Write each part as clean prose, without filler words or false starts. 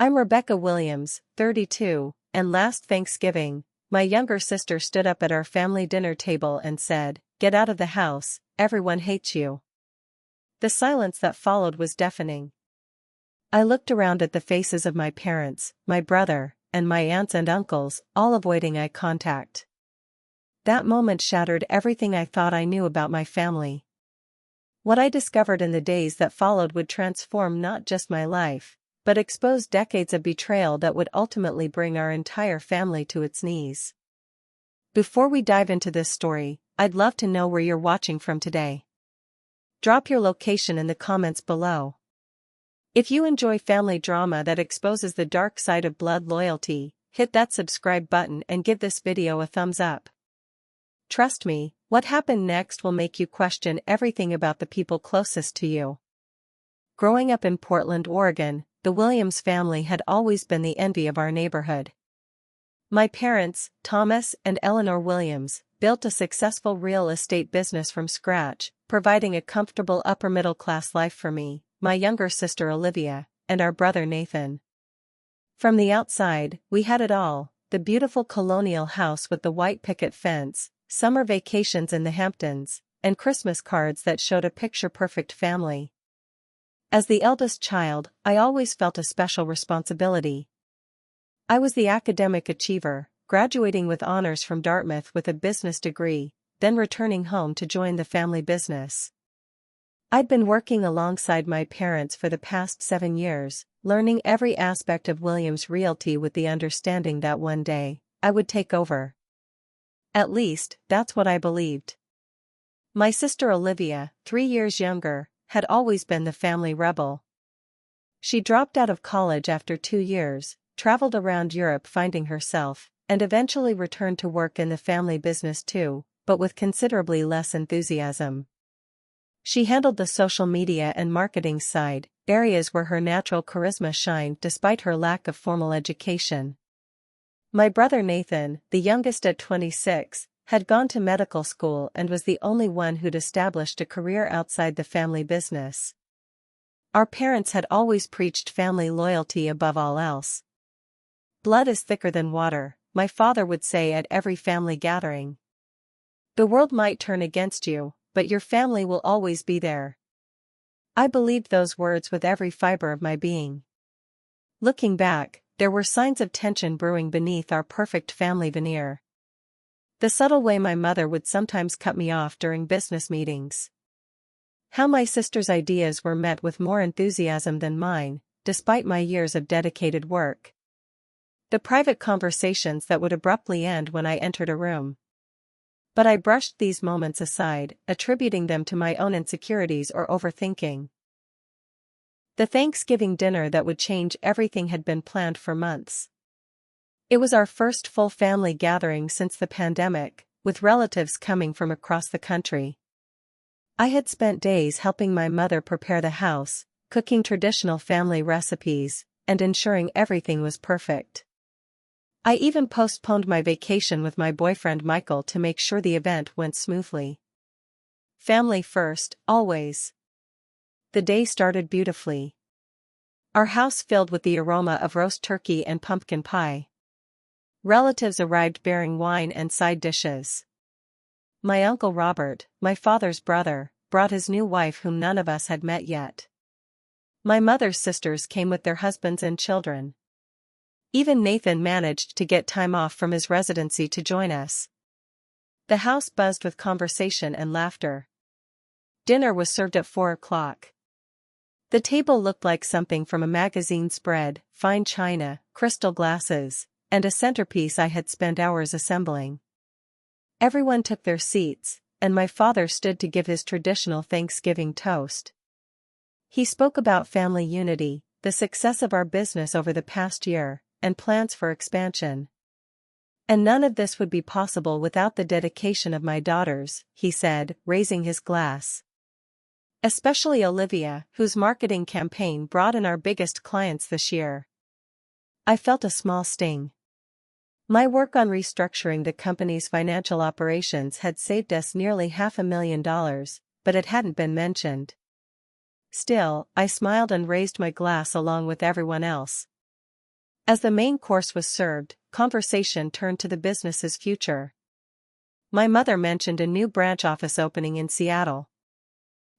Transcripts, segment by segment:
I'm Rebecca Williams, 32, and last Thanksgiving, my younger sister stood up at our family dinner table and said, "Get out of the house, everyone hates you." The silence that followed was deafening. I looked around at the faces of my parents, my brother, and my aunts and uncles, all avoiding eye contact. That moment shattered everything I thought I knew about my family. What I discovered in the days that followed would transform not just my life, but expose decades of betrayal that would ultimately bring our entire family to its knees. Before we dive into this story, I'd love to know where you're watching from today. Drop your location in the comments below. If you enjoy family drama that exposes the dark side of blood loyalty, hit that subscribe button and give this video a thumbs up. Trust me, what happened next will make you question everything about the people closest to you. Growing up in Portland, Oregon, the Williams family had always been the envy of our neighborhood. My parents, Thomas and Eleanor Williams, built a successful real estate business from scratch, providing a comfortable upper-middle-class life for me, my younger sister Olivia, and our brother Nathan. From the outside, we had it all: the beautiful colonial house with the white picket fence, summer vacations in the Hamptons, and Christmas cards that showed a picture-perfect family. As the eldest child, I always felt a special responsibility. I was the academic achiever, graduating with honors from Dartmouth with a business degree, then returning home to join the family business. I'd been working alongside my parents for the past 7 years, learning every aspect of Williams Realty with the understanding that one day, I would take over. At least, that's what I believed. My sister Olivia, 3 years younger, had always been the family rebel. She dropped out of college after 2 years, traveled around Europe finding herself, and eventually returned to work in the family business too, but with considerably less enthusiasm. She handled the social media and marketing side, areas where her natural charisma shined despite her lack of formal education. My brother Nathan, the youngest at 26, had gone to medical school and was the only one who'd established a career outside the family business. Our parents had always preached family loyalty above all else. "Blood is thicker than water," my father would say at every family gathering. "The world might turn against you, but your family will always be there." I believed those words with every fiber of my being. Looking back, there were signs of tension brewing beneath our perfect family veneer. The subtle way my mother would sometimes cut me off during business meetings. How my sister's ideas were met with more enthusiasm than mine, despite my years of dedicated work. The private conversations that would abruptly end when I entered a room. But I brushed these moments aside, attributing them to my own insecurities or overthinking. The Thanksgiving dinner that would change everything had been planned for months. It was our first full family gathering since the pandemic, with relatives coming from across the country. I had spent days helping my mother prepare the house, cooking traditional family recipes, and ensuring everything was perfect. I even postponed my vacation with my boyfriend Michael to make sure the event went smoothly. Family first, always. The day started beautifully. Our house filled with the aroma of roast turkey and pumpkin pie. Relatives arrived bearing wine and side dishes. My uncle Robert, my father's brother, brought his new wife whom none of us had met yet. My mother's sisters came with their husbands and children. Even Nathan managed to get time off from his residency to join us. The house buzzed with conversation and laughter. Dinner was served at 4 o'clock. The table looked like something from a magazine spread: fine china, crystal glasses, and a centerpiece I had spent hours assembling. Everyone took their seats, and my father stood to give his traditional Thanksgiving toast. He spoke about family unity, the success of our business over the past year, and plans for expansion. "And none of this would be possible without the dedication of my daughters," he said, raising his glass. "Especially Olivia, whose marketing campaign brought in our biggest clients this year." I felt a small sting. My work on restructuring the company's financial operations had saved us nearly $500,000, but it hadn't been mentioned. Still, I smiled and raised my glass along with everyone else. As the main course was served, conversation turned to the business's future. My mother mentioned a new branch office opening in Seattle.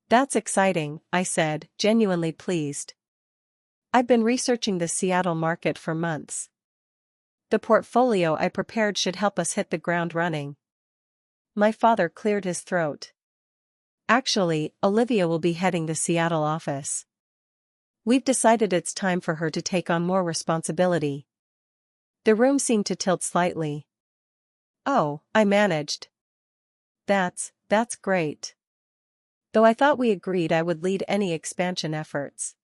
"That's exciting," I said, genuinely pleased. "I've been researching the Seattle market for months. The portfolio I prepared should help us hit the ground running." My father cleared his throat. "Actually, Olivia will be heading the Seattle office. We've decided it's time for her to take on more responsibility." The room seemed to tilt slightly. "Oh," I managed. That's great. Though I thought we agreed I would lead any expansion efforts."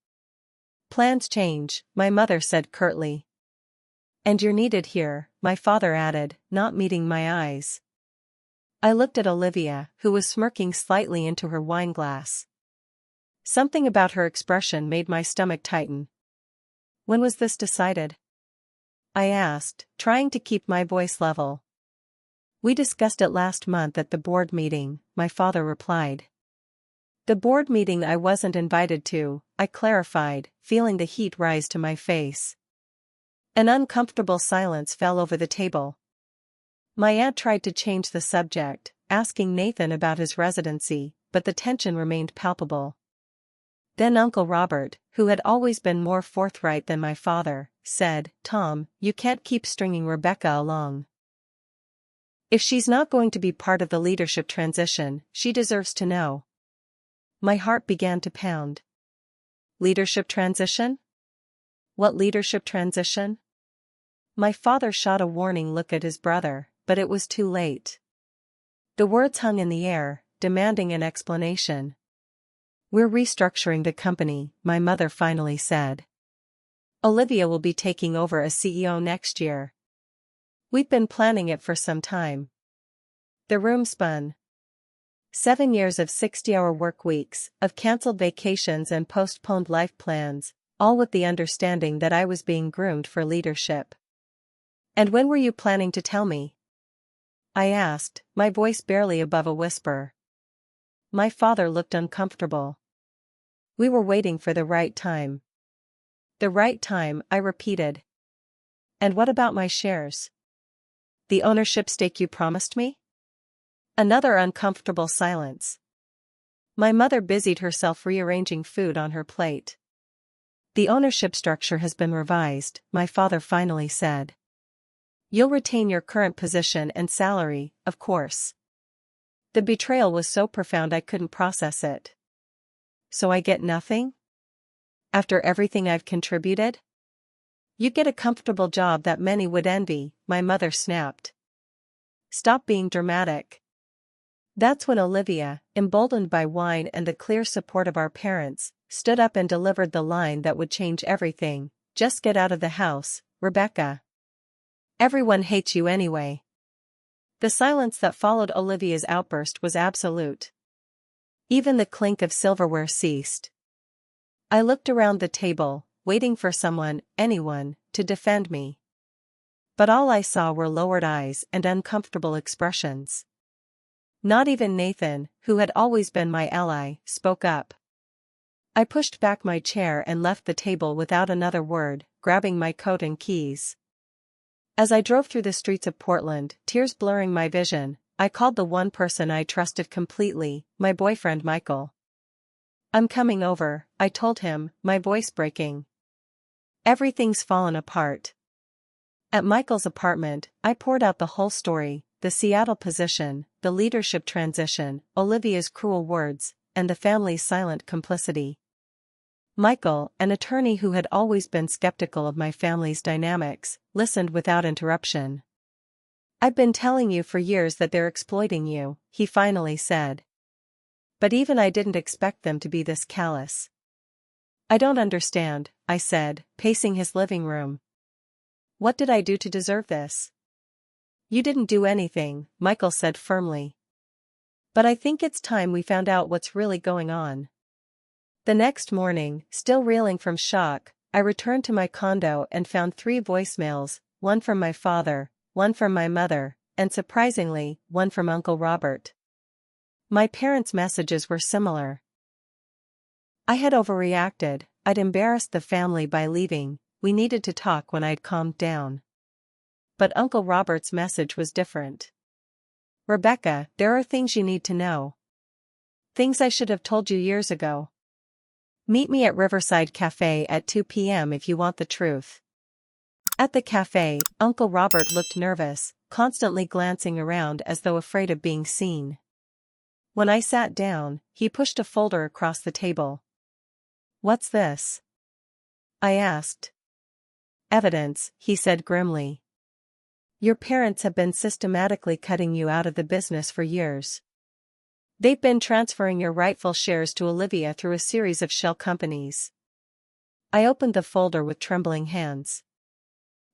"Plans change," my mother said curtly. "And you're needed here," my father added, not meeting my eyes. I looked at Olivia, who was smirking slightly into her wine glass. Something about her expression made my stomach tighten. "When was this decided?" I asked, trying to keep my voice level. "We discussed it last month at the board meeting," my father replied. "The board meeting I wasn't invited to," I clarified, feeling the heat rise to my face. An uncomfortable silence fell over the table. My aunt tried to change the subject, asking Nathan about his residency, but the tension remained palpable. Then Uncle Robert, who had always been more forthright than my father, said, "Tom, you can't keep stringing Rebecca along. If she's not going to be part of the leadership transition, she deserves to know." My heart began to pound. Leadership transition? What leadership transition? My father shot a warning look at his brother, but it was too late. The words hung in the air, demanding an explanation. "We're restructuring the company," my mother finally said. "Olivia will be taking over as CEO next year. We've been planning it for some time." The room spun. 7 years of 60-hour work weeks, of cancelled vacations and postponed life plans, all with the understanding that I was being groomed for leadership. "And when were you planning to tell me?" I asked, my voice barely above a whisper. My father looked uncomfortable. "We were waiting for the right time." "The right time," I repeated. "And what about my shares? The ownership stake you promised me?" Another uncomfortable silence. My mother busied herself rearranging food on her plate. "The ownership structure has been revised," my father finally said. "You'll retain your current position and salary, of course." The betrayal was so profound I couldn't process it. "So I get nothing? After everything I've contributed?" "You get a comfortable job that many would envy," my mother snapped. "Stop being dramatic." That's when Olivia, emboldened by wine and the clear support of our parents, stood up and delivered the line that would change everything. "Just get out of the house, Rebecca. Everyone hates you anyway." The silence that followed Olivia's outburst was absolute. Even the clink of silverware ceased. I looked around the table, waiting for someone, anyone, to defend me. But all I saw were lowered eyes and uncomfortable expressions. Not even Nathan, who had always been my ally, spoke up. I pushed back my chair and left the table without another word, grabbing my coat and keys. As I drove through the streets of Portland, tears blurring my vision, I called the one person I trusted completely, my boyfriend Michael. "I'm coming over," I told him, my voice breaking. "Everything's fallen apart." At Michael's apartment, I poured out the whole story: the Seattle position, the leadership transition, Olivia's cruel words, and the family's silent complicity. Michael, an attorney who had always been skeptical of my family's dynamics, listened without interruption. "I've been telling you for years that they're exploiting you," he finally said. "But even I didn't expect them to be this callous." "I don't understand," I said, pacing his living room. "What did I do to deserve this?" "You didn't do anything," Michael said firmly. "But I think it's time we found out what's really going on." The next morning, still reeling from shock, I returned to my condo and found 3 voicemails, one from my father, one from my mother, and surprisingly, one from Uncle Robert. My parents' messages were similar. I had overreacted, I'd embarrassed the family by leaving, we needed to talk when I'd calmed down. But Uncle Robert's message was different. Rebecca, there are things you need to know. Things I should have told you years ago. Meet me at Riverside Cafe at 2 p.m. if you want the truth. At the cafe, Uncle Robert looked nervous, constantly glancing around as though afraid of being seen. When I sat down, he pushed a folder across the table. "What's this?" I asked. "Evidence," he said grimly. "Your parents have been systematically cutting you out of the business for years. They've been transferring your rightful shares to Olivia through a series of shell companies." I opened the folder with trembling hands.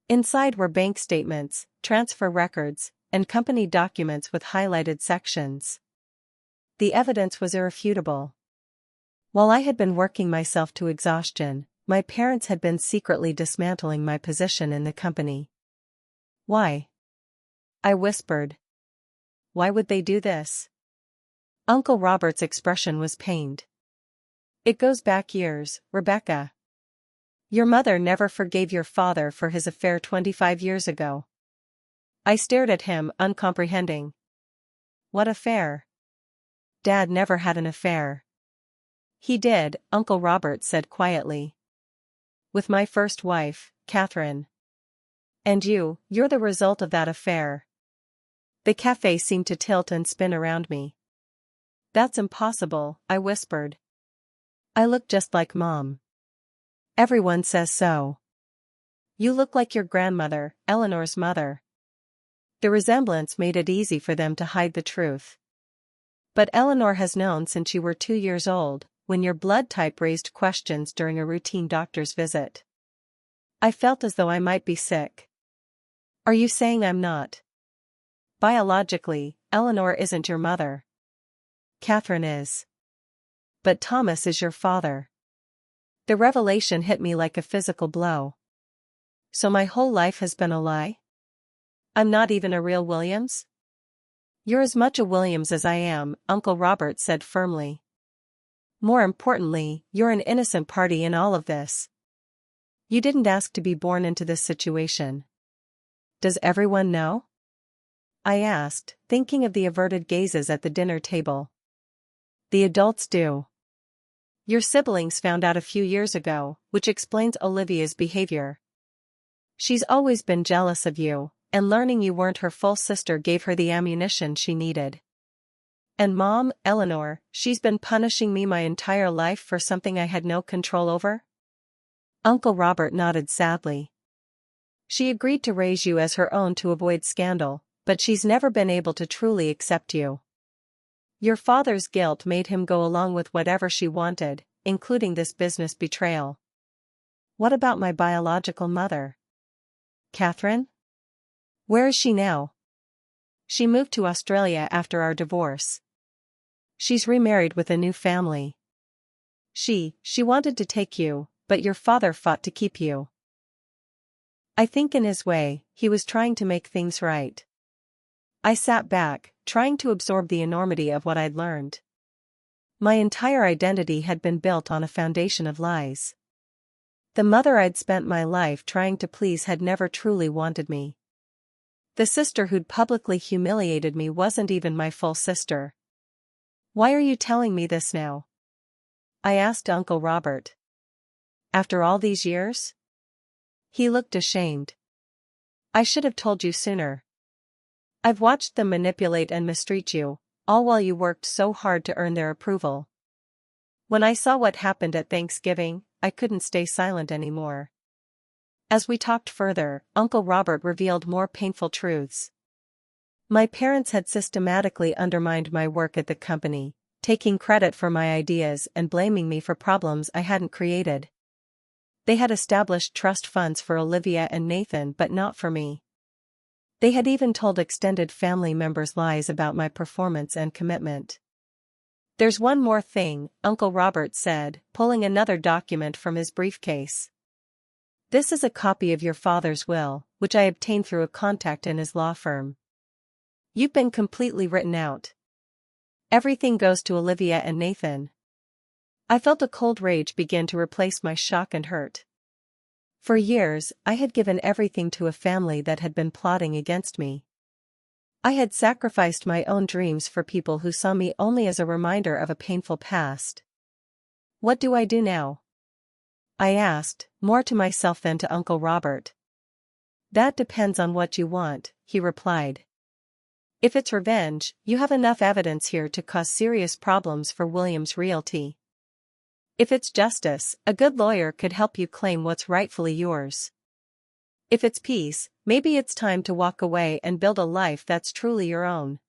Inside were bank statements, transfer records, and company documents with highlighted sections. The evidence was irrefutable. While I had been working myself to exhaustion, my parents had been secretly dismantling my position in the company. "Why?" I whispered. "Why would they do this?" Uncle Robert's expression was pained. "It goes back years, Rebecca. Your mother never forgave your father for his affair 25 years ago." I stared at him, uncomprehending. "What affair?" "Dad never had an affair." "He did," Uncle Robert said quietly. "With my first wife, Catherine. And you're the result of that affair." The cafe seemed to tilt and spin around me. "That's impossible," I whispered. "I look just like Mom." "Everyone says so." "You look like your grandmother, Eleanor's mother." The resemblance made it easy for them to hide the truth. "But Eleanor has known since you were 2 years old, when your blood type raised questions during a routine doctor's visit." I felt as though I might be sick. "Are you saying I'm not?" "Biologically, Eleanor isn't your mother. Catherine is. But Thomas is your father." The revelation hit me like a physical blow. So my whole life has been a lie? I'm not even a real Williams? "You're as much a Williams as I am," Uncle Robert said firmly. "More importantly, you're an innocent party in all of this. You didn't ask to be born into this situation." "Does everyone know?" I asked, thinking of the averted gazes at the dinner table. "The adults do. Your siblings found out a few years ago, which explains Olivia's behavior. She's always been jealous of you, and learning you weren't her full sister gave her the ammunition she needed. And Mom, Eleanor, she's been punishing me my entire life for something I had no control over?" Uncle Robert nodded sadly. "She agreed to raise you as her own to avoid scandal, but she's never been able to truly accept you. Your father's guilt made him go along with whatever she wanted, including this business betrayal." "What about my biological mother? Catherine? Where is she now?" "She moved to Australia after our divorce. She's remarried with a new family. She wanted to take you, but your father fought to keep you." I think in his way, he was trying to make things right. I sat back, trying to absorb the enormity of what I'd learned. My entire identity had been built on a foundation of lies. The mother I'd spent my life trying to please had never truly wanted me. The sister who'd publicly humiliated me wasn't even my full sister. "Why are you telling me this now?" I asked Uncle Robert. "After all these years?" He looked ashamed. "I should have told you sooner. I've watched them manipulate and mistreat you, all while you worked so hard to earn their approval. When I saw what happened at Thanksgiving, I couldn't stay silent anymore." As we talked further, Uncle Robert revealed more painful truths. My parents had systematically undermined my work at the company, taking credit for my ideas and blaming me for problems I hadn't created. They had established trust funds for Olivia and Nathan but not for me. They had even told extended family members lies about my performance and commitment. "There's one more thing," Uncle Robert said, pulling another document from his briefcase. "This is a copy of your father's will, which I obtained through a contact in his law firm. You've been completely written out. Everything goes to Olivia and Nathan." I felt a cold rage begin to replace my shock and hurt. For years, I had given everything to a family that had been plotting against me. I had sacrificed my own dreams for people who saw me only as a reminder of a painful past. What do I do now? I asked, more to myself than to Uncle Robert. That depends on what you want, he replied. If it's revenge, you have enough evidence here to cause serious problems for Williams Realty. If it's justice, a good lawyer could help you claim what's rightfully yours. If it's peace, maybe it's time to walk away and build a life that's truly your own.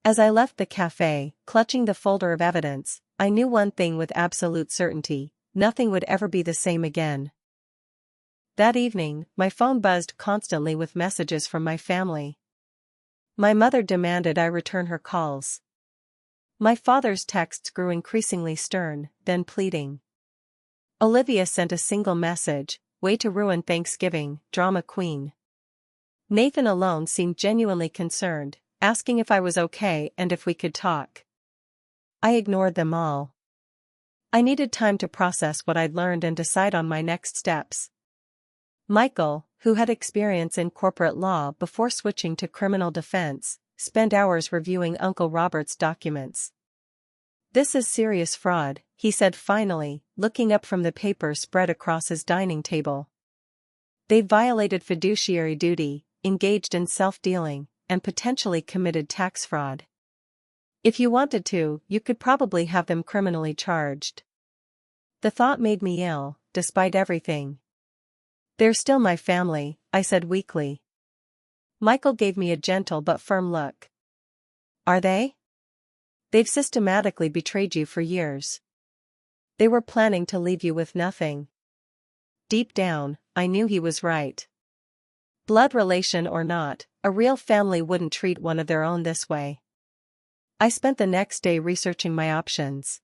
As I left the cafe, clutching the folder of evidence, I knew one thing with absolute certainty: nothing would ever be the same again. That evening, my phone buzzed constantly with messages from my family. My mother demanded I return her calls. My father's texts grew increasingly stern, then pleading. Olivia sent a single message: "Way to ruin Thanksgiving, drama queen." Nathan alone seemed genuinely concerned, asking if I was okay and if we could talk. I ignored them all. I needed time to process what I'd learned and decide on my next steps. Michael, who had experience in corporate law before switching to criminal defense, spent hours reviewing Uncle Robert's documents. "This is serious fraud," he said finally, looking up from the papers spread across his dining table. "They violated fiduciary duty, engaged in self-dealing, and potentially committed tax fraud. If you wanted to, you could probably have them criminally charged." The thought made me ill, despite everything. "They're still my family," I said weakly. Michael gave me a gentle but firm look. "Are they? They've systematically betrayed you for years. They were planning to leave you with nothing." Deep down, I knew he was right. Blood relation or not, a real family wouldn't treat one of their own this way. I spent the next day researching my options.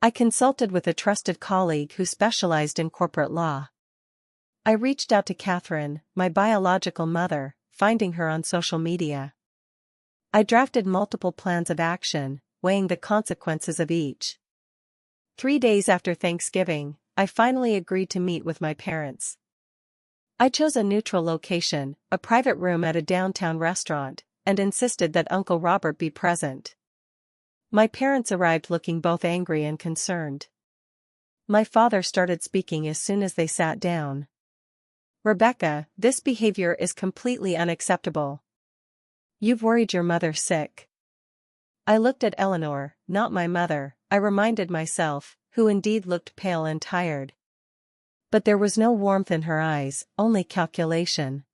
I consulted with a trusted colleague who specialized in corporate law. I reached out to Catherine, my biological mother, finding her on social media. I drafted multiple plans of action, weighing the consequences of each. 3 days after Thanksgiving, I finally agreed to meet with my parents. I chose a neutral location, a private room at a downtown restaurant, and insisted that Uncle Robert be present. My parents arrived looking both angry and concerned. My father started speaking as soon as they sat down. "Rebecca, this behavior is completely unacceptable. You've worried your mother sick." I looked at Eleanor, not my mother, I reminded myself, who indeed looked pale and tired. But there was no warmth in her eyes, only calculation.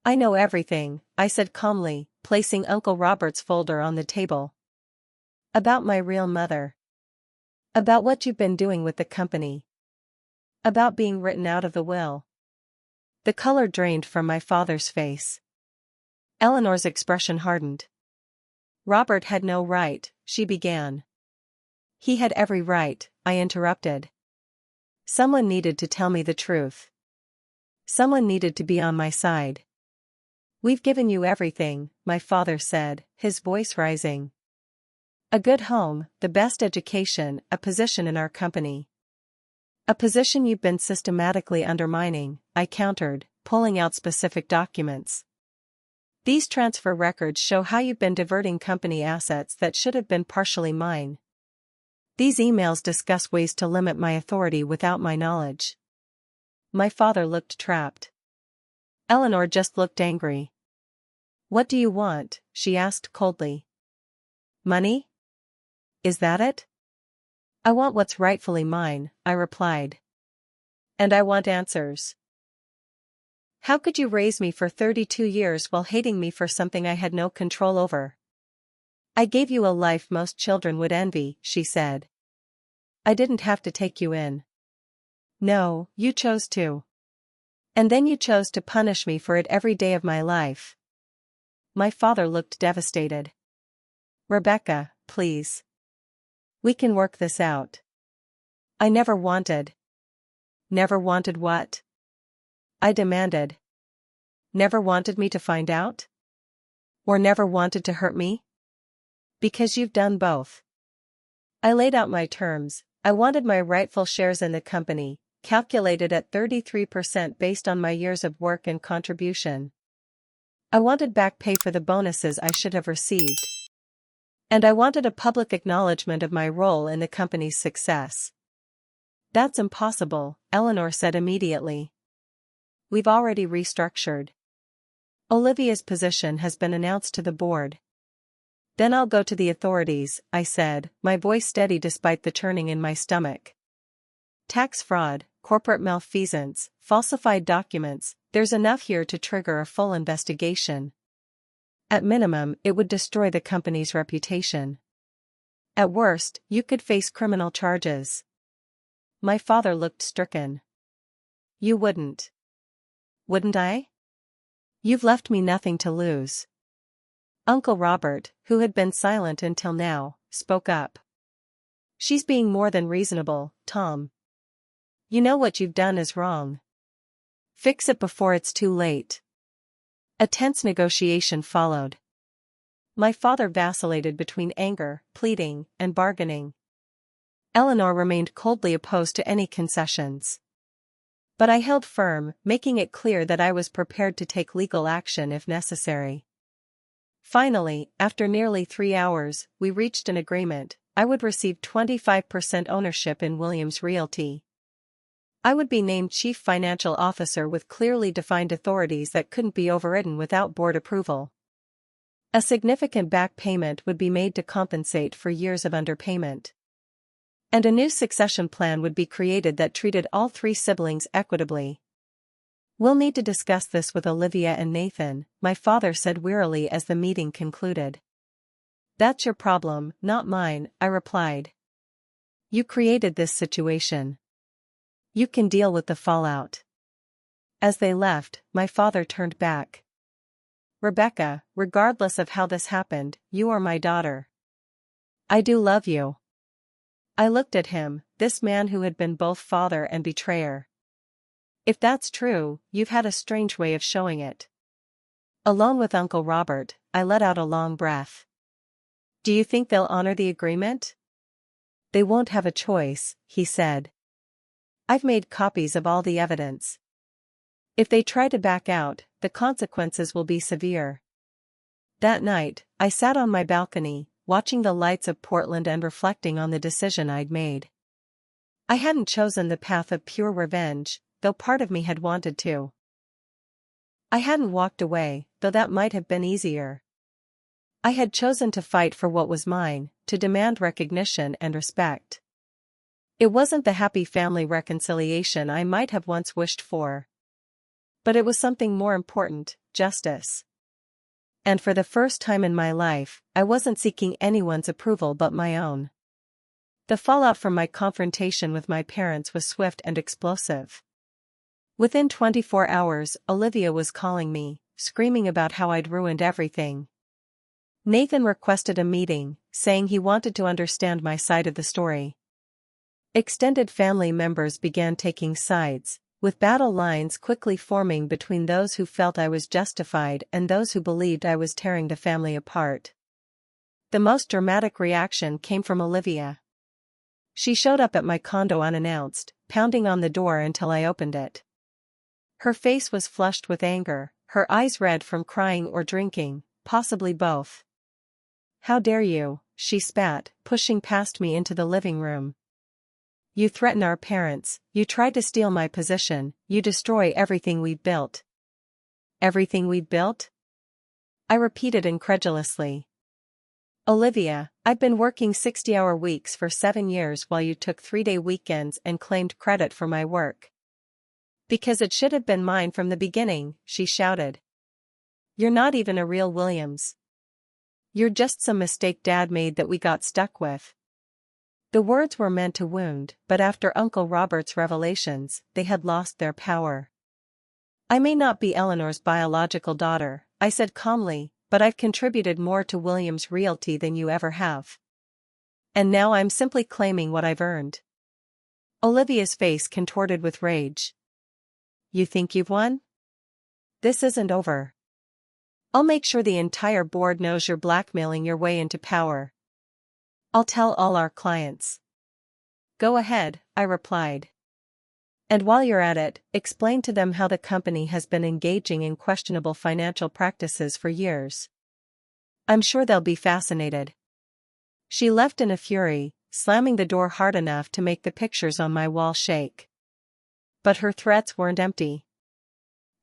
"I know everything," I said calmly, placing Uncle Robert's folder on the table. "About my real mother. About what you've been doing with the company. About being written out of the will." The color drained from my father's face. Eleanor's expression hardened. "Robert had no right," she began. "He had every right," I interrupted. "Someone needed to tell me the truth. Someone needed to be on my side." "We've given you everything," my father said, his voice rising. "A good home, the best education, a position in our company." "A position you've been systematically undermining," I countered, pulling out specific documents. "These transfer records show how you've been diverting company assets that should have been partially mine. These emails discuss ways to limit my authority without my knowledge." My father looked trapped. Eleanor just looked angry. "What do you want?" she asked coldly. "Money? Is that it?" "I want what's rightfully mine," I replied. "And I want answers. How could you raise me for 32 years while hating me for something I had no control over?" "I gave you a life most children would envy," she said. "I didn't have to take you in." "No, you chose to. And then you chose to punish me for it every day of my life." My father looked devastated. "Rebecca, please. We can work this out." "I never wanted." "Never wanted what?" I demanded. "Never wanted me to find out? Or never wanted to hurt me?" "Because you've done both." I laid out my terms. I wanted my rightful shares in the company, calculated at 33% based on my years of work and contribution. I wanted back pay for the bonuses I should have received. And I wanted a public acknowledgement of my role in the company's success. That's impossible, Eleanor said immediately. We've already restructured. Olivia's position has been announced to the board. Then I'll go to the authorities, I said, my voice steady despite the churning in my stomach. Tax fraud, corporate malfeasance, falsified documents, there's enough here to trigger a full investigation. At minimum, it would destroy the company's reputation. At worst, you could face criminal charges. My father looked stricken. You wouldn't. Wouldn't I? You've left me nothing to lose. Uncle Robert, who had been silent until now, spoke up. She's being more than reasonable, Tom. You know what you've done is wrong. Fix it before it's too late. A tense negotiation followed. My father vacillated between anger, pleading, and bargaining. Eleanor remained coldly opposed to any concessions. But I held firm, making it clear that I was prepared to take legal action if necessary. Finally, after nearly 3 hours, we reached an agreement. I would receive 25% ownership in Williams Realty. I would be named Chief Financial Officer with clearly defined authorities that couldn't be overridden without board approval. A significant back payment would be made to compensate for years of underpayment. And a new succession plan would be created that treated all 3 siblings equitably. We'll need to discuss this with Olivia and Nathan, my father said wearily as the meeting concluded. That's your problem, not mine, I replied. You created this situation. You can deal with the fallout. As they left, my father turned back. Rebecca, regardless of how this happened, you are my daughter. I do love you. I looked at him, this man who had been both father and betrayer. If that's true, you've had a strange way of showing it. Alone with Uncle Robert, I let out a long breath. Do you think they'll honor the agreement? They won't have a choice, he said. I've made copies of all the evidence. If they try to back out, the consequences will be severe. That night, I sat on my balcony, watching the lights of Portland and reflecting on the decision I'd made. I hadn't chosen the path of pure revenge, though part of me had wanted to. I hadn't walked away, though that might have been easier. I had chosen to fight for what was mine, to demand recognition and respect. It wasn't the happy family reconciliation I might have once wished for. But it was something more important, justice. And for the first time in my life, I wasn't seeking anyone's approval but my own. The fallout from my confrontation with my parents was swift and explosive. Within 24 hours, Olivia was calling me, screaming about how I'd ruined everything. Nathan requested a meeting, saying he wanted to understand my side of the story. Extended family members began taking sides, with battle lines quickly forming between those who felt I was justified and those who believed I was tearing the family apart. The most dramatic reaction came from Olivia. She showed up at my condo unannounced, pounding on the door until I opened it. Her face was flushed with anger, her eyes red from crying or drinking, possibly both. How dare you, she spat, pushing past me into the living room. You threaten our parents, you try to steal my position, you destroy everything we've built. Everything we've built? I repeated incredulously. Olivia, I've been working 60-hour weeks for 7 years while you took 3-day weekends and claimed credit for my work. Because it should have been mine from the beginning, she shouted. You're not even a real Williams. You're just some mistake Dad made that we got stuck with. The words were meant to wound, but after Uncle Robert's revelations, they had lost their power. I may not be Eleanor's biological daughter, I said calmly, but I've contributed more to Williams Realty than you ever have. And now I'm simply claiming what I've earned. Olivia's face contorted with rage. You think you've won? This isn't over. I'll make sure the entire board knows you're blackmailing your way into power. I'll tell all our clients. Go ahead, I replied. And while you're at it, explain to them how the company has been engaging in questionable financial practices for years. I'm sure they'll be fascinated." She left in a fury, slamming the door hard enough to make the pictures on my wall shake. But her threats weren't empty.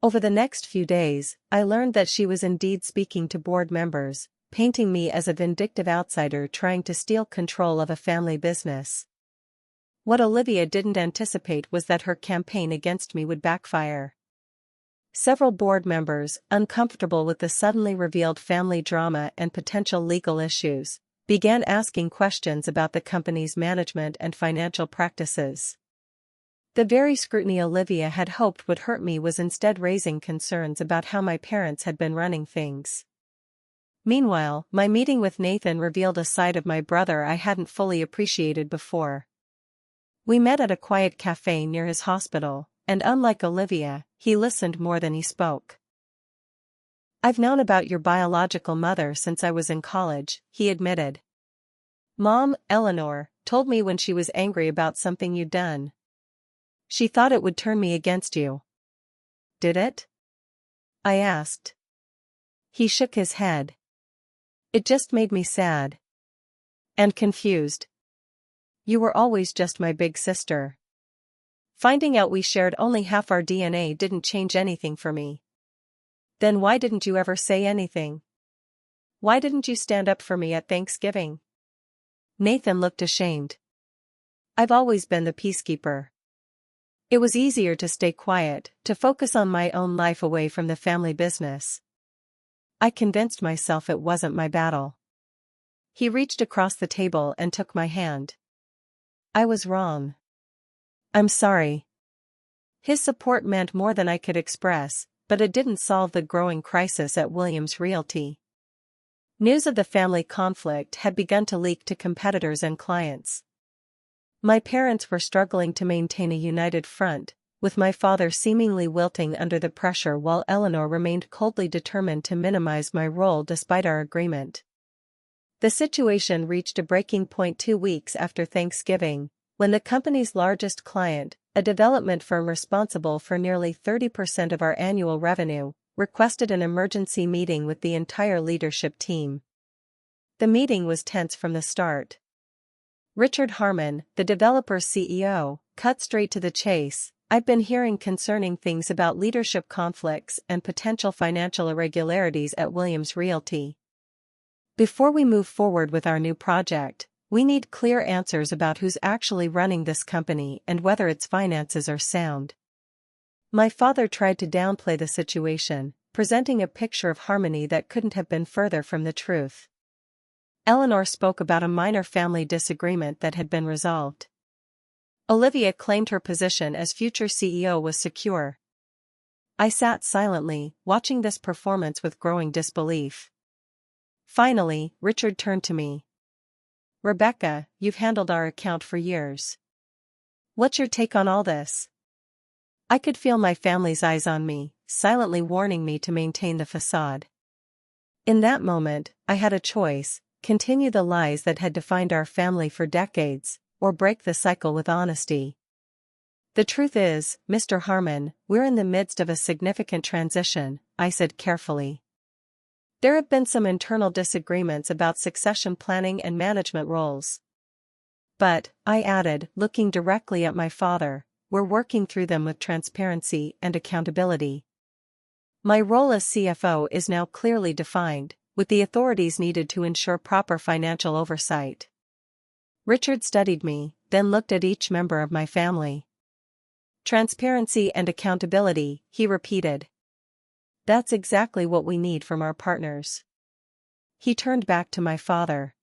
Over the next few days, I learned that she was indeed speaking to board members, painting me as a vindictive outsider trying to steal control of a family business. What Olivia didn't anticipate was that her campaign against me would backfire. Several board members, uncomfortable with the suddenly revealed family drama and potential legal issues, began asking questions about the company's management and financial practices. The very scrutiny Olivia had hoped would hurt me was instead raising concerns about how my parents had been running things. Meanwhile, my meeting with Nathan revealed a side of my brother I hadn't fully appreciated before. We met at a quiet cafe near his hospital, and unlike Olivia, he listened more than he spoke. "I've known about your biological mother since I was in college," he admitted. "Mom, Eleanor, told me when she was angry about something you'd done. She thought it would turn me against you." "Did it?" I asked. He shook his head. "It just made me sad. And confused. You were always just my big sister. Finding out we shared only half our DNA didn't change anything for me." "Then why didn't you ever say anything? Why didn't you stand up for me at Thanksgiving?" Nathan looked ashamed. "I've always been the peacekeeper. It was easier to stay quiet, to focus on my own life away from the family business. I convinced myself it wasn't my battle." He reached across the table and took my hand. "I was wrong. I'm sorry." His support meant more than I could express, but it didn't solve the growing crisis at Williams Realty. News of the family conflict had begun to leak to competitors and clients. My parents were struggling to maintain a united front, with my father seemingly wilting under the pressure while Eleanor remained coldly determined to minimize my role despite our agreement. The situation reached a breaking point 2 weeks after Thanksgiving, when the company's largest client, a development firm responsible for nearly 30% of our annual revenue, requested an emergency meeting with the entire leadership team. The meeting was tense from the start. Richard Harmon, the developer's CEO, cut straight to the chase. "I've been hearing concerning things about leadership conflicts and potential financial irregularities at Williams Realty. Before we move forward with our new project, we need clear answers about who's actually running this company and whether its finances are sound." My father tried to downplay the situation, presenting a picture of harmony that couldn't have been further from the truth. Eleanor spoke about a minor family disagreement that had been resolved. Olivia claimed her position as future CEO was secure. I sat silently, watching this performance with growing disbelief. Finally, Richard turned to me. "Rebecca, you've handled our account for years. What's your take on all this?" I could feel my family's eyes on me, silently warning me to maintain the facade. In that moment, I had a choice: continue the lies that had defined our family for decades, or break the cycle with honesty. "The truth is, Mr. Harmon, we're in the midst of a significant transition," I said carefully. "There have been some internal disagreements about succession planning and management roles. But," I added, looking directly at my father, "we're working through them with transparency and accountability. My role as CFO is now clearly defined, with the authorities needed to ensure proper financial oversight." Richard studied me, then looked at each member of my family. "Transparency and accountability," he repeated. "That's exactly what we need from our partners." He turned back to my father.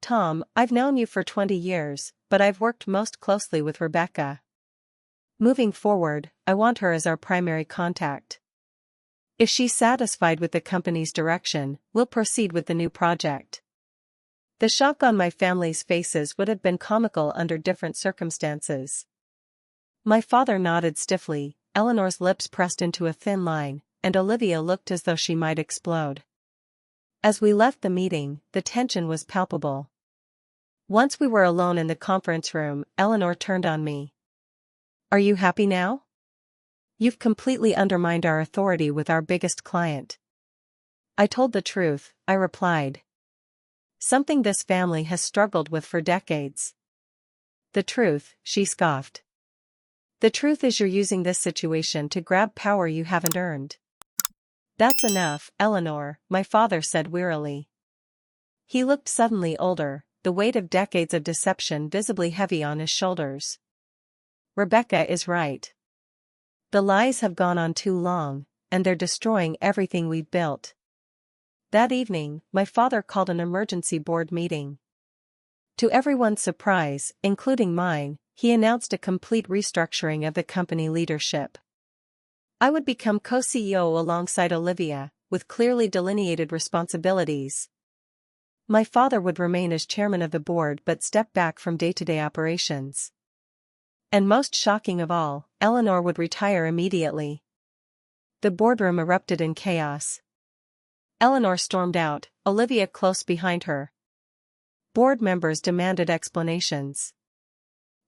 "Tom, I've known you for 20 years, but I've worked most closely with Rebecca. Moving forward, I want her as our primary contact. If she's satisfied with the company's direction, we'll proceed with the new project." The shock on my family's faces would have been comical under different circumstances. My father nodded stiffly, Eleanor's lips pressed into a thin line, and Olivia looked as though she might explode. As we left the meeting, the tension was palpable. Once we were alone in the conference room, Eleanor turned on me. Are you happy now? You've completely undermined our authority with our biggest client. I told the truth, I replied. Something this family has struggled with for decades. The truth, she scoffed. The truth is you're using this situation to grab power you haven't earned. That's enough, Eleanor, my father said wearily. He looked suddenly older, the weight of decades of deception visibly heavy on his shoulders. Rebecca is right. The lies have gone on too long, and they're destroying everything we've built. That evening, my father called an emergency board meeting. To everyone's surprise, including mine, he announced a complete restructuring of the company leadership. I would become co-CEO alongside Olivia, with clearly delineated responsibilities. My father would remain as chairman of the board but step back from day-to-day operations. And most shocking of all, Eleanor would retire immediately. The boardroom erupted in chaos. Eleanor stormed out, Olivia close behind her. Board members demanded explanations.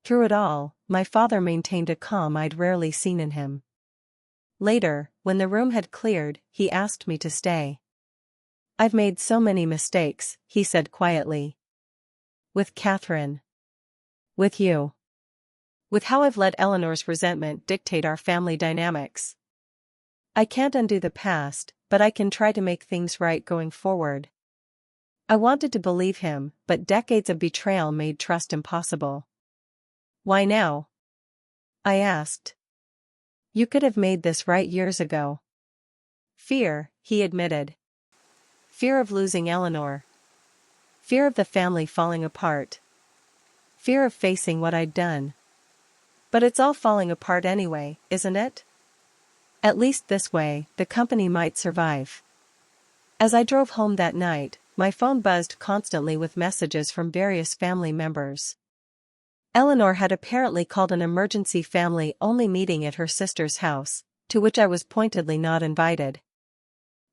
Through it all, my father maintained a calm I'd rarely seen in him. Later, when the room had cleared, he asked me to stay. I've made so many mistakes, he said quietly. With Catherine. With you. With how I've let Eleanor's resentment dictate our family dynamics. I can't undo the past, but I can try to make things right going forward. I wanted to believe him, but decades of betrayal made trust impossible. Why now? I asked. You could have made this right years ago. Fear, he admitted. Fear of losing Eleanor. Fear of the family falling apart. Fear of facing what I'd done. But it's all falling apart anyway, isn't it? At least this way, the company might survive. As I drove home that night, my phone buzzed constantly with messages from various family members. Eleanor had apparently called an emergency family-only meeting at her sister's house, to which I was pointedly not invited.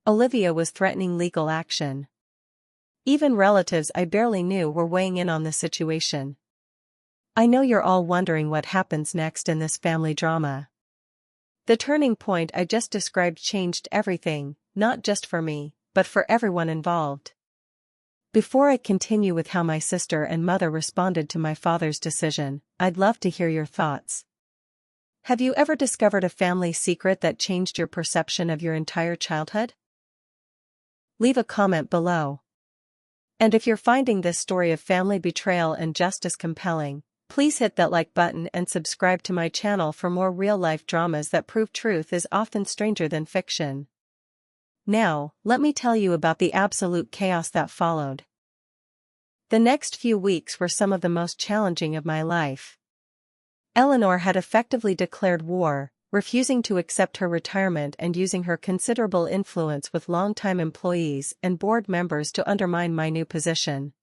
Olivia was threatening legal action. Even relatives I barely knew were weighing in on the situation. I know you're all wondering what happens next in this family drama. The turning point I just described changed everything, not just for me, but for everyone involved. Before I continue with how my sister and mother responded to my father's decision, I'd love to hear your thoughts. Have you ever discovered a family secret that changed your perception of your entire childhood? Leave a comment below. And if you're finding this story of family betrayal and justice compelling, please hit that like button and subscribe to my channel for more real-life dramas that prove truth is often stranger than fiction. Now, let me tell you about the absolute chaos that followed. The next few weeks were some of the most challenging of my life. Eleanor had effectively declared war, refusing to accept her retirement and using her considerable influence with longtime employees and board members to undermine my new position.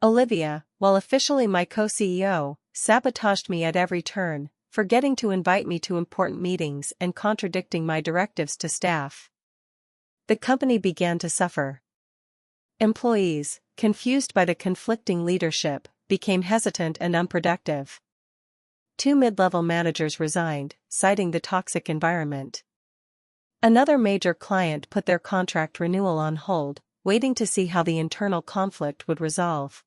Olivia, while officially my co-CEO, sabotaged me at every turn, forgetting to invite me to important meetings and contradicting my directives to staff. The company began to suffer. Employees, confused by the conflicting leadership, became hesitant and unproductive. 2 mid-level managers resigned, citing the toxic environment. Another major client put their contract renewal on hold, waiting to see how the internal conflict would resolve.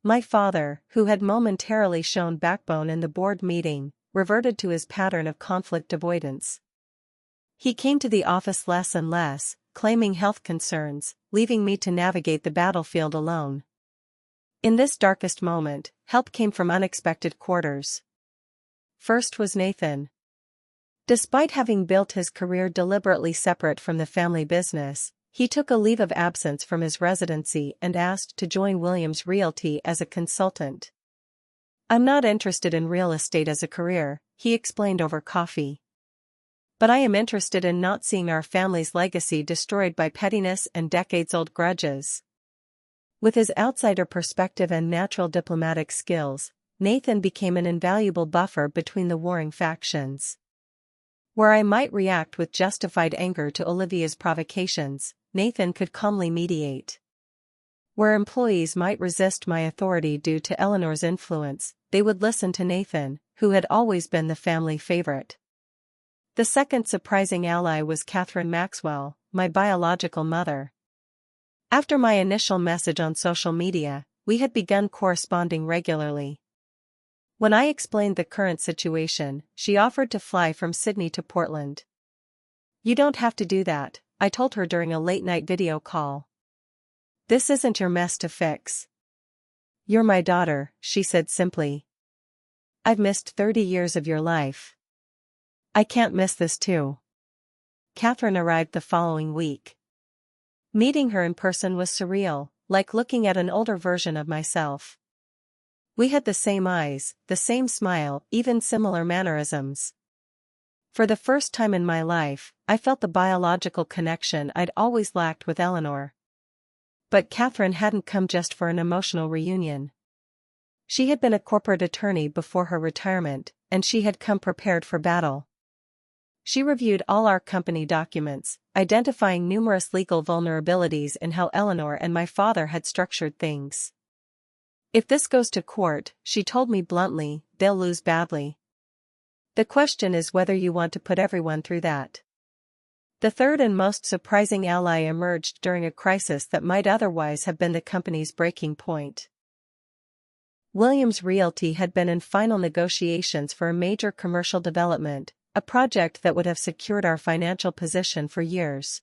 My father, who had momentarily shown backbone in the board meeting, reverted to his pattern of conflict avoidance. He came to the office less and less, claiming health concerns, leaving me to navigate the battlefield alone. In this darkest moment, help came from unexpected quarters. First was Nathan. Despite having built his career deliberately separate from the family business, he took a leave of absence from his residency and asked to join Williams Realty as a consultant. I'm not interested in real estate as a career, he explained over coffee. But I am interested in not seeing our family's legacy destroyed by pettiness and decades-old grudges. With his outsider perspective and natural diplomatic skills, Nathan became an invaluable buffer between the warring factions. Where I might react with justified anger to Olivia's provocations, Nathan could calmly mediate. Where employees might resist my authority due to Eleanor's influence, they would listen to Nathan, who had always been the family favorite. The second surprising ally was Catherine Maxwell, my biological mother. After my initial message on social media, we had begun corresponding regularly. When I explained the current situation, she offered to fly from Sydney to Portland. "You don't have to do that," I told her during a late-night video call. "This isn't your mess to fix." "You're my daughter," she said simply. "I've missed 30 years of your life. I can't miss this too." Catherine arrived the following week. Meeting her in person was surreal, like looking at an older version of myself. We had the same eyes, the same smile, even similar mannerisms. For the first time in my life, I felt the biological connection I'd always lacked with Eleanor. But Catherine hadn't come just for an emotional reunion. She had been a corporate attorney before her retirement, and she had come prepared for battle. She reviewed all our company documents, identifying numerous legal vulnerabilities in how Eleanor and my father had structured things. "If this goes to court," she told me bluntly, "they'll lose badly. The question is whether you want to put everyone through that." The third and most surprising ally emerged during a crisis that might otherwise have been the company's breaking point. Williams Realty had been in final negotiations for a major commercial development, a project that would have secured our financial position for years.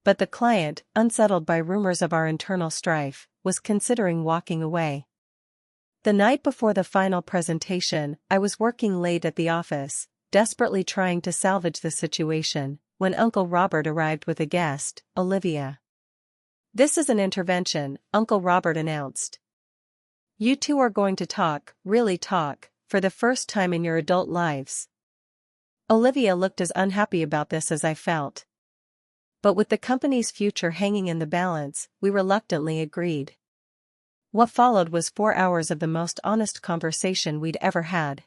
But the client, unsettled by rumors of our internal strife, was considering walking away. The night before the final presentation, I was working late at the office, desperately trying to salvage the situation, when Uncle Robert arrived with a guest, Olivia. "This is an intervention," Uncle Robert announced. "You two are going to talk, really talk, for the first time in your adult lives." Olivia looked as unhappy about this as I felt. But with the company's future hanging in the balance, we reluctantly agreed. What followed was 4 hours of the most honest conversation we'd ever had.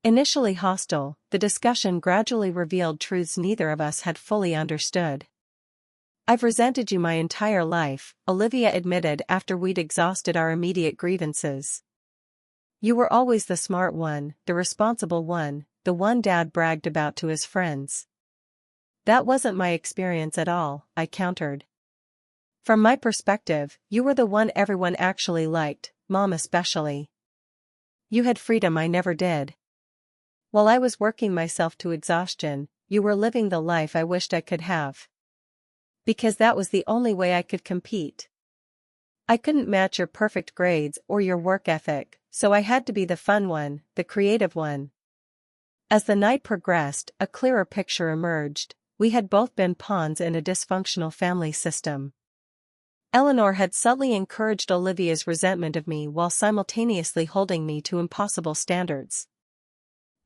Initially hostile, the discussion gradually revealed truths neither of us had fully understood. "I've resented you my entire life," Olivia admitted after we'd exhausted our immediate grievances. "You were always the smart one, the responsible one, the one Dad bragged about to his friends." "That wasn't my experience at all," I countered. "From my perspective, you were the one everyone actually liked, Mom especially. You had freedom I never did. While I was working myself to exhaustion, you were living the life I wished I could have. Because that was the only way I could compete. I couldn't match your perfect grades or your work ethic, so I had to be the fun one, the creative one." As the night progressed, a clearer picture emerged. We had both been pawns in a dysfunctional family system. Eleanor had subtly encouraged Olivia's resentment of me while simultaneously holding me to impossible standards.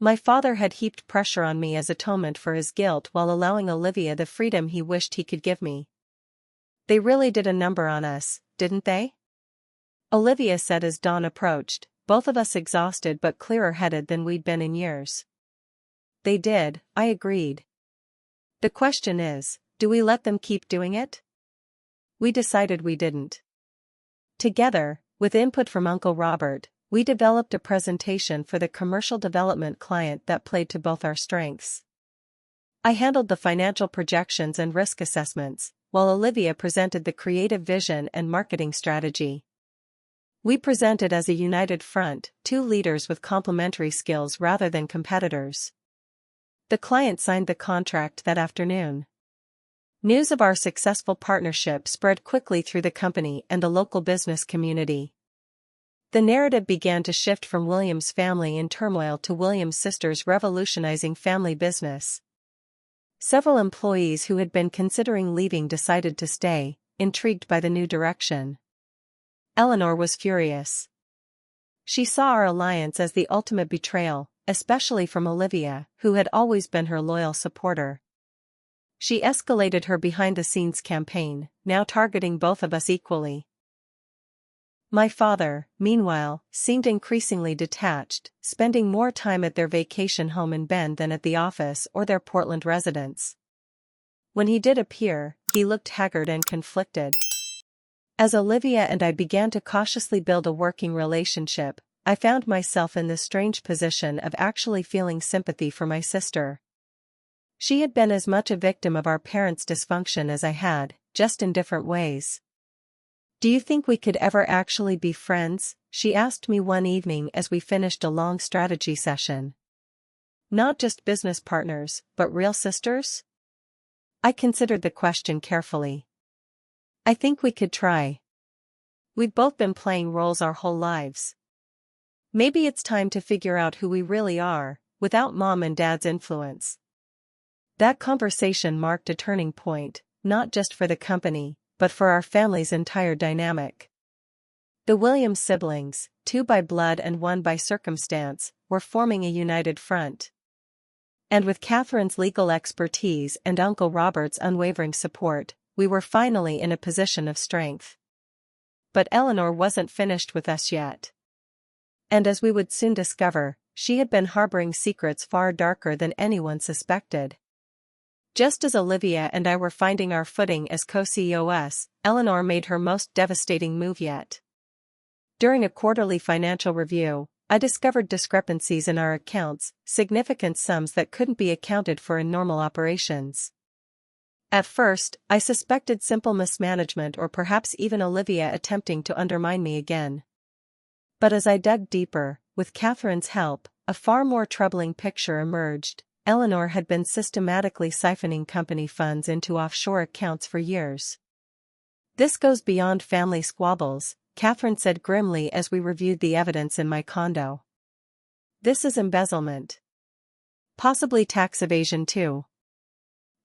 My father had heaped pressure on me as atonement for his guilt while allowing Olivia the freedom he wished he could give me. "They really did a number on us, didn't they?" Olivia said as dawn approached, both of us exhausted but clearer-headed than we'd been in years. "They did," I agreed. "The question is, do we let them keep doing it?" We decided we didn't. Together, with input from Uncle Robert, we developed a presentation for the commercial development client that played to both our strengths. I handled the financial projections and risk assessments, while Olivia presented the creative vision and marketing strategy. We presented as a united front, two leaders with complementary skills rather than competitors. The client signed the contract that afternoon. News of our successful partnership spread quickly through the company and the local business community. The narrative began to shift from William's family in turmoil to William's sisters revolutionizing family business. Several employees who had been considering leaving decided to stay, intrigued by the new direction. Eleanor was furious. She saw our alliance as the ultimate betrayal, especially from Olivia, who had always been her loyal supporter. She escalated her behind-the-scenes campaign, now targeting both of us equally. My father, meanwhile, seemed increasingly detached, spending more time at their vacation home in Bend than at the office or their Portland residence. When he did appear, he looked haggard and conflicted. As Olivia and I began to cautiously build a working relationship, I found myself in the strange position of actually feeling sympathy for my sister. She had been as much a victim of our parents' dysfunction as I had, just in different ways. "Do you think we could ever actually be friends?" she asked me one evening as we finished a long strategy session. "Not just business partners, but real sisters?" I considered the question carefully. "I think we could try. We've both been playing roles our whole lives. Maybe it's time to figure out who we really are, without mom and dad's influence." That conversation marked a turning point, not just for the company, but for our family's entire dynamic. The Williams siblings, two by blood and one by circumstance, were forming a united front. And with Catherine's legal expertise and Uncle Robert's unwavering support, we were finally in a position of strength. But Eleanor wasn't finished with us yet. And as we would soon discover, she had been harboring secrets far darker than anyone suspected. Just as Olivia and I were finding our footing as co-CEOs, Eleanor made her most devastating move yet. During a quarterly financial review, I discovered discrepancies in our accounts, significant sums that couldn't be accounted for in normal operations. At first, I suspected simple mismanagement or perhaps even Olivia attempting to undermine me again. But as I dug deeper, with Catherine's help, a far more troubling picture emerged. Eleanor had been systematically siphoning company funds into offshore accounts for years. "This goes beyond family squabbles," Catherine said grimly as we reviewed the evidence in my condo. "This is embezzlement. Possibly tax evasion too."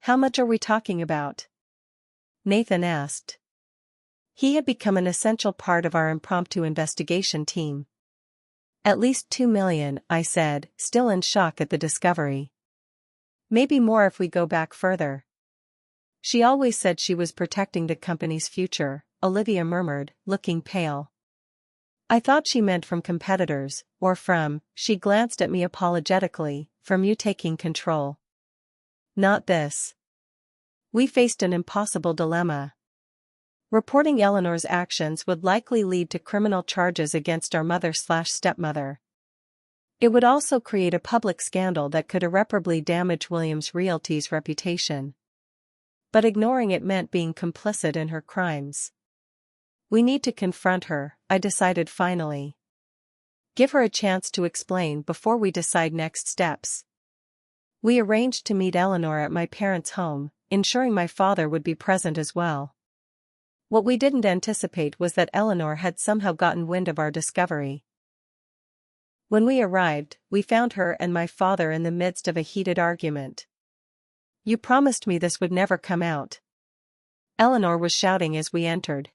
"How much are we talking about?" Nathan asked. He had become an essential part of our impromptu investigation team. "At least $2 million, I said, still in shock at the discovery. "Maybe more if we go back further." "She always said she was protecting the company's future," Olivia murmured, looking pale. "I thought she meant from competitors, or from," she glanced at me apologetically, "from you taking control." "Not this." We faced an impossible dilemma. Reporting Eleanor's actions would likely lead to criminal charges against our mother/stepmother. It would also create a public scandal that could irreparably damage Williams Realty's reputation. But ignoring it meant being complicit in her crimes. "We need to confront her," I decided finally. "Give her a chance to explain before we decide next steps." We arranged to meet Eleanor at my parents' home, ensuring my father would be present as well. What we didn't anticipate was that Eleanor had somehow gotten wind of our discovery. When we arrived, we found her and my father in the midst of a heated argument. "You promised me this would never come out," Eleanor was shouting as we entered.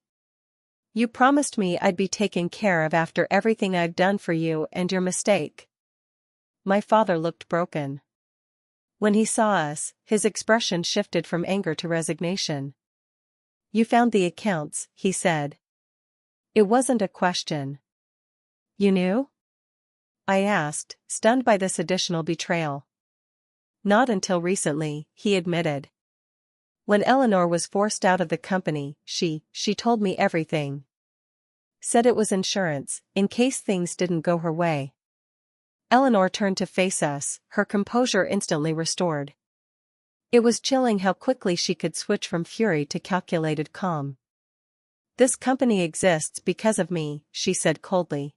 "You promised me I'd be taken care of after everything I've done for you and your mistake." My father looked broken. When he saw us, his expression shifted from anger to resignation. "You found the accounts," he said. It wasn't a question. "You knew?" I asked, stunned by this additional betrayal. "Not until recently," he admitted. "When Eleanor was forced out of the company, she told me everything. Said it was insurance, in case things didn't go her way." Eleanor turned to face us, her composure instantly restored. It was chilling how quickly she could switch from fury to calculated calm. "This company exists because of me," she said coldly.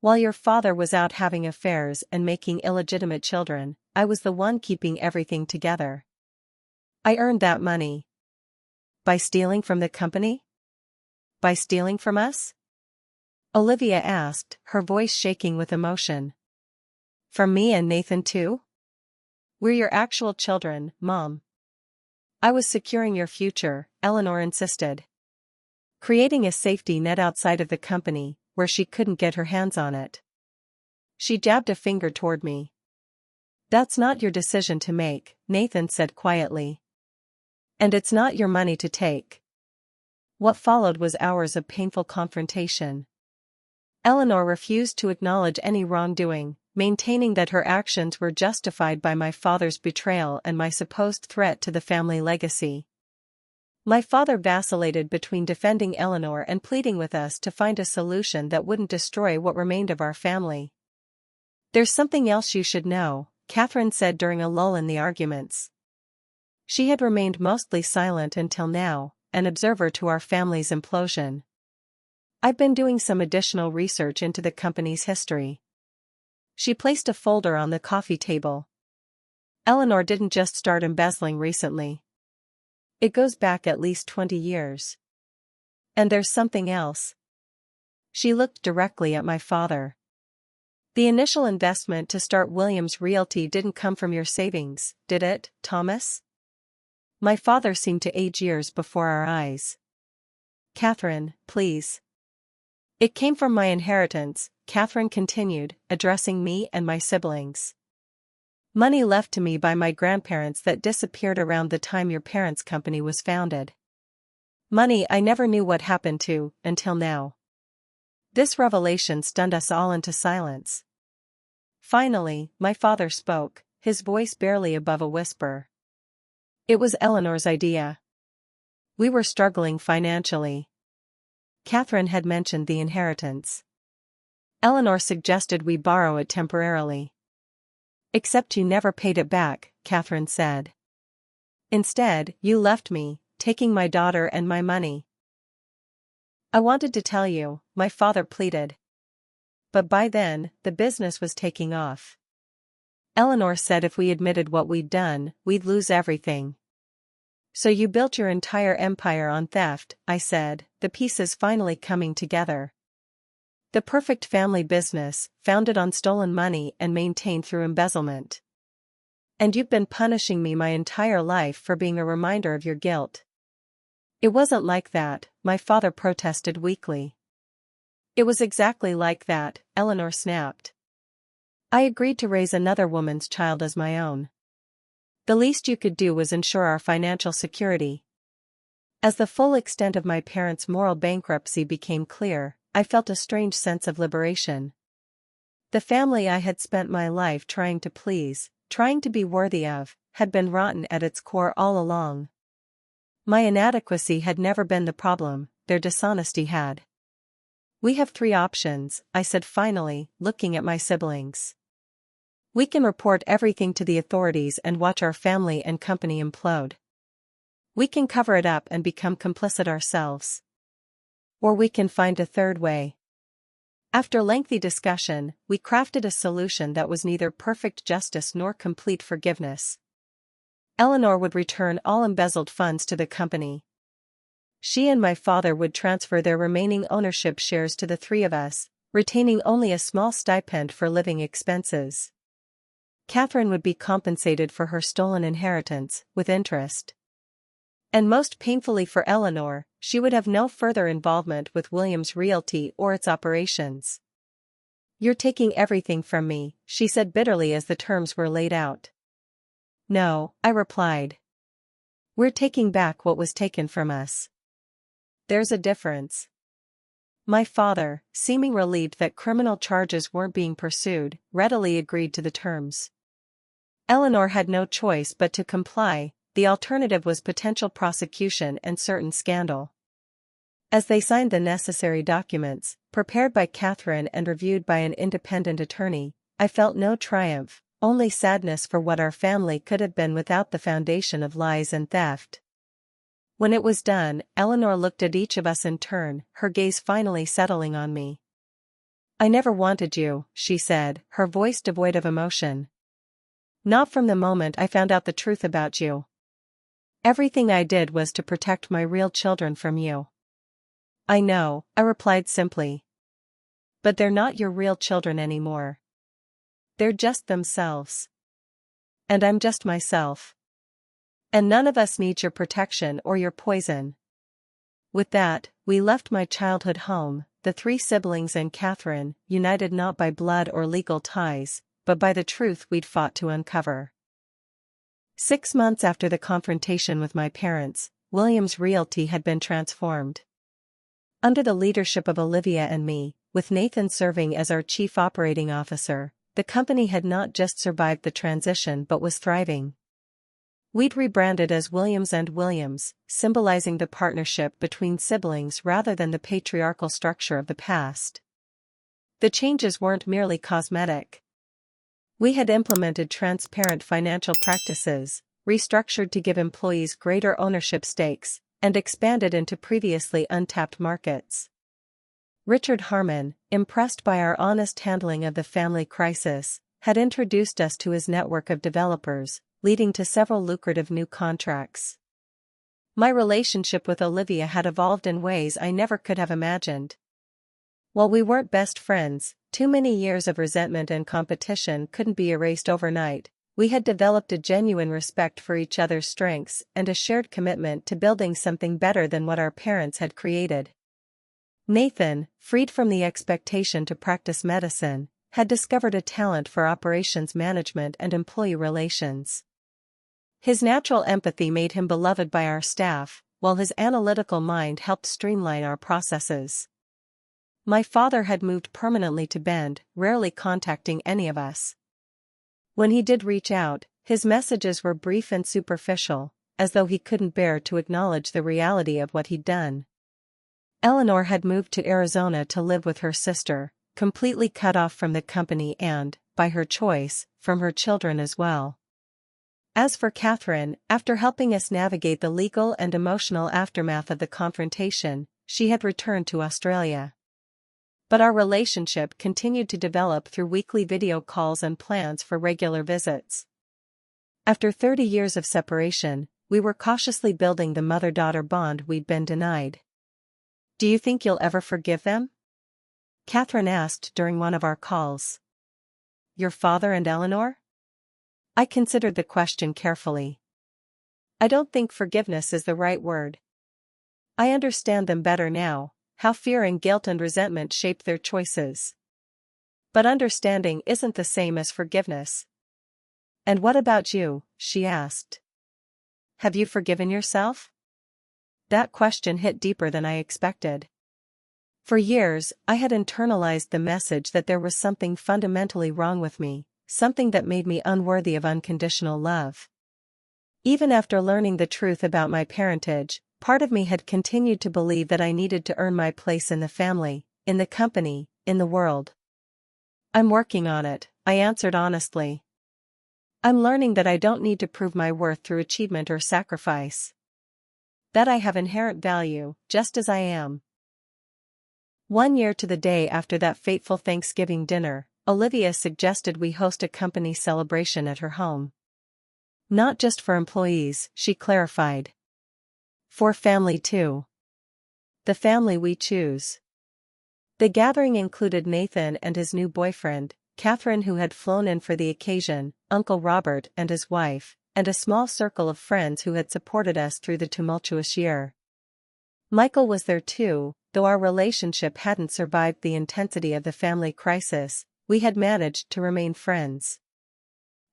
"While your father was out having affairs and making illegitimate children, I was the one keeping everything together. I earned that money." "By stealing from the company?" "By stealing from us?" Olivia asked, her voice shaking with emotion. "From me and Nathan too?" "We're your actual children, Mom." "I was securing your future," Eleanor insisted. "Creating a safety net outside of the company, where she couldn't get her hands on it." She jabbed a finger toward me. "That's not your decision to make," Nathan said quietly. "And it's not your money to take." What followed was hours of painful confrontation. Eleanor refused to acknowledge any wrongdoing, maintaining that her actions were justified by my father's betrayal and my supposed threat to the family legacy. My father vacillated between defending Eleanor and pleading with us to find a solution that wouldn't destroy what remained of our family. "There's something else you should know," Catherine said during a lull in the arguments. She had remained mostly silent until now, an observer to our family's implosion. "I've been doing some additional research into the company's history." She placed a folder on the coffee table. "Eleanor didn't just start embezzling recently. It goes back at least 20 years. And there's something else." She looked directly at my father. "The initial investment to start Williams Realty didn't come from your savings, did it, Thomas?" My father seemed to age years before our eyes. "Catherine, please." "It came from my inheritance," Catherine continued, addressing me and my siblings. "Money left to me by my grandparents that disappeared around the time your parents' company was founded. Money I never knew what happened to, until now." This revelation stunned us all into silence. Finally, my father spoke, his voice barely above a whisper. "It was Eleanor's idea. We were struggling financially. Catherine had mentioned the inheritance. Eleanor suggested we borrow it temporarily. Except you never paid it back," Catherine said. "Instead, you left me, taking my daughter and my money." "I wanted to tell you," my father pleaded. "But by then, the business was taking off. Eleanor said if we admitted what we'd done, we'd lose everything." "So you built your entire empire on theft," I said, the pieces finally coming together. "The perfect family business, founded on stolen money and maintained through embezzlement. And you've been punishing me my entire life for being a reminder of your guilt." "It wasn't like that," my father protested weakly. "It was exactly like that," Eleanor snapped. "I agreed to raise another woman's child as my own. The least you could do was ensure our financial security." As the full extent of my parents' moral bankruptcy became clear, I felt a strange sense of liberation. The family I had spent my life trying to please, trying to be worthy of, had been rotten at its core all along. My inadequacy had never been the problem, their dishonesty had. "We have 3 options," I said finally, looking at my siblings. "We can report everything to the authorities and watch our family and company implode. We can cover it up and become complicit ourselves. Or we can find a third way." After lengthy discussion, we crafted a solution that was neither perfect justice nor complete forgiveness. Eleanor would return all embezzled funds to the company. She and my father would transfer their remaining ownership shares to the 3 of us, retaining only a small stipend for living expenses. Catherine would be compensated for her stolen inheritance, with interest. And most painfully for Eleanor, she would have no further involvement with Williams Realty or its operations. "You're taking everything from me," she said bitterly as the terms were laid out. "No," I replied. "We're taking back what was taken from us. There's a difference." My father, seeming relieved that criminal charges weren't being pursued, readily agreed to the terms. Eleanor had no choice but to comply. The alternative was potential prosecution and certain scandal. As they signed the necessary documents, prepared by Catherine and reviewed by an independent attorney, I felt no triumph, only sadness for what our family could have been without the foundation of lies and theft. When it was done, Eleanor looked at each of us in turn, her gaze finally settling on me. "I never wanted you," she said, her voice devoid of emotion. "Not from the moment I found out the truth about you. Everything I did was to protect my real children from you." "I know," I replied simply. "But they're not your real children anymore. They're just themselves. And I'm just myself. And none of us needs your protection or your poison." With that, we left my childhood home, the 3 siblings and Catherine, united not by blood or legal ties, but by the truth we'd fought to uncover. 6 months after the confrontation with my parents, Williams Realty had been transformed. Under the leadership of Olivia and me, with Nathan serving as our chief operating officer, the company had not just survived the transition but was thriving. We'd rebranded as Williams and Williams, symbolizing the partnership between siblings rather than the patriarchal structure of the past. The changes weren't merely cosmetic. We had implemented transparent financial practices, restructured to give employees greater ownership stakes, and expanded into previously untapped markets. Richard Harmon, impressed by our honest handling of the family crisis, had introduced us to his network of developers, leading to several lucrative new contracts. My relationship with Olivia had evolved in ways I never could have imagined. While we weren't best friends, too many years of resentment and competition couldn't be erased overnight. We had developed a genuine respect for each other's strengths and a shared commitment to building something better than what our parents had created. Nathan, freed from the expectation to practice medicine, had discovered a talent for operations management and employee relations. His natural empathy made him beloved by our staff, while his analytical mind helped streamline our processes. My father had moved permanently to Bend, rarely contacting any of us. When he did reach out, his messages were brief and superficial, as though he couldn't bear to acknowledge the reality of what he'd done. Eleanor had moved to Arizona to live with her sister, completely cut off from the company and, by her choice, from her children as well. As for Catherine, after helping us navigate the legal and emotional aftermath of the confrontation, she had returned to Australia. But our relationship continued to develop through weekly video calls and plans for regular visits. After 30 years of separation, we were cautiously building the mother-daughter bond we'd been denied. "Do you think you'll ever forgive them?" Catherine asked during one of our calls. "Your father and Eleanor?" I considered the question carefully. I don't think forgiveness is the right word. I understand them better now, how fear and guilt and resentment shaped their choices. But understanding isn't the same as forgiveness. "And what about you?" she asked. "Have you forgiven yourself?" That question hit deeper than I expected. For years, I had internalized the message that there was something fundamentally wrong with me, something that made me unworthy of unconditional love. Even after learning the truth about my parentage, part of me had continued to believe that I needed to earn my place in the family, in the company, in the world. "I'm working on it," I answered honestly. "I'm learning that I don't need to prove my worth through achievement or sacrifice. That I have inherent value, just as I am." 1 year to the day after that fateful Thanksgiving dinner, Olivia suggested we host a company celebration at her home. "Not just for employees," she clarified. "For family too. The family we choose." The gathering included Nathan and his new boyfriend, Catherine who had flown in for the occasion, Uncle Robert and his wife, and a small circle of friends who had supported us through the tumultuous year. Michael was there too. Though our relationship hadn't survived the intensity of the family crisis, we had managed to remain friends.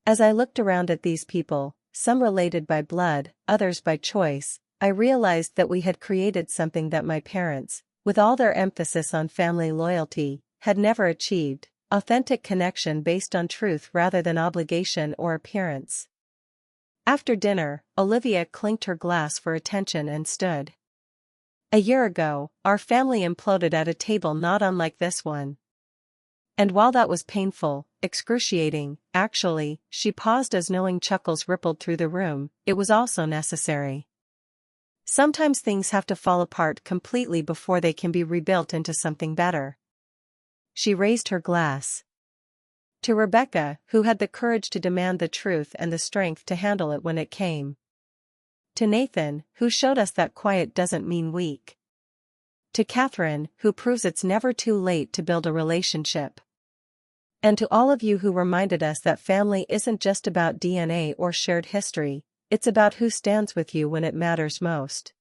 As I looked around at these people, some related by blood, others by choice, I realized that we had created something that my parents, with all their emphasis on family loyalty, had never achieved: authentic connection based on truth rather than obligation or appearance. After dinner, Olivia clinked her glass for attention and stood. "A year ago, our family imploded at a table not unlike this one. And while that was painful, excruciating, actually," she paused as knowing chuckles rippled through the room, "it was also necessary. Sometimes things have to fall apart completely before they can be rebuilt into something better." She raised her glass. To Rebecca, who had the courage to demand the truth and the strength to handle it when it came. To Nathan, who showed us that quiet doesn't mean weak. To Catherine, who proves it's never too late to build a relationship. And to all of you who reminded us that family isn't just about DNA or shared history, it's about who stands with you when it matters most.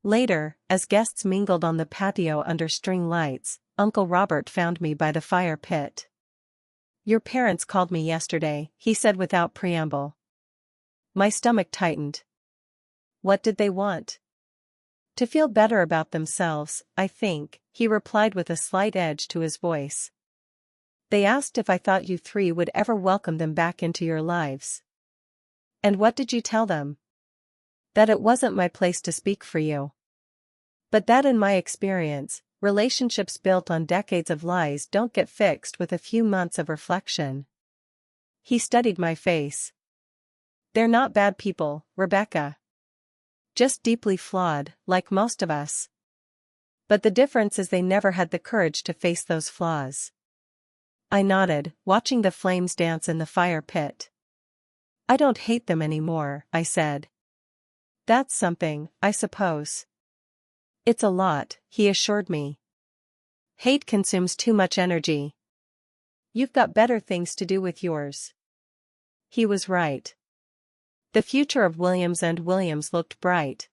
Later, as guests mingled on the patio under string lights, Uncle Robert found me by the fire pit. "Your parents called me yesterday," he said without preamble. My stomach tightened. "What did they want?" "To feel better about themselves, I think," he replied with a slight edge to his voice. "They asked if I thought you three would ever welcome them back into your lives." And what did you tell them? That it wasn't my place to speak for you. But that in my experience, relationships built on decades of lies don't get fixed with a few months of reflection. He studied my face. They're not bad people, Rebecca. Just deeply flawed, like most of us. But the difference is they never had the courage to face those flaws. I nodded, watching the flames dance in the fire pit. I don't hate them anymore, I said. That's something, I suppose. It's a lot, he assured me. Hate consumes too much energy. You've got better things to do with yours. He was right. The future of Williams and Williams looked bright.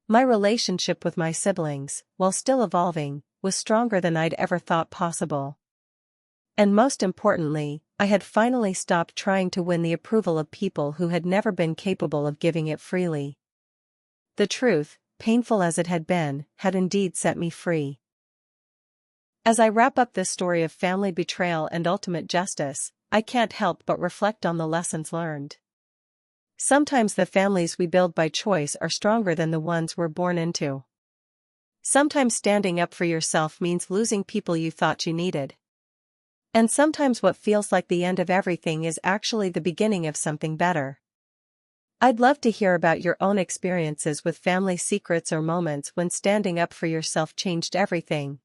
My relationship with my siblings, while still evolving, was stronger than I'd ever thought possible. And most importantly, I had finally stopped trying to win the approval of people who had never been capable of giving it freely. The truth, painful as it had been, had indeed set me free. As I wrap up this story of family betrayal and ultimate justice, I can't help but reflect on the lessons learned. Sometimes the families we build by choice are stronger than the ones we're born into. Sometimes standing up for yourself means losing people you thought you needed. And sometimes what feels like the end of everything is actually the beginning of something better. I'd love to hear about your own experiences with family secrets or moments when standing up for yourself changed everything.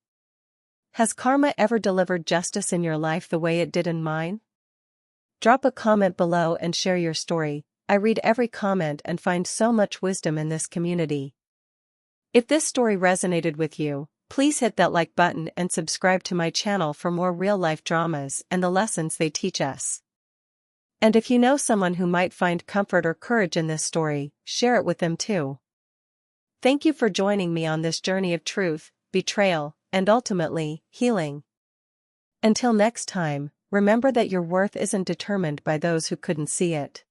Has karma ever delivered justice in your life the way it did in mine? Drop a comment below and share your story. I read every comment and find so much wisdom in this community. If this story resonated with you, please hit that like button and subscribe to my channel for more real-life dramas and the lessons they teach us. And if you know someone who might find comfort or courage in this story, share it with them too. Thank you for joining me on this journey of truth, betrayal, and ultimately, healing. Until next time, remember that your worth isn't determined by those who couldn't see it.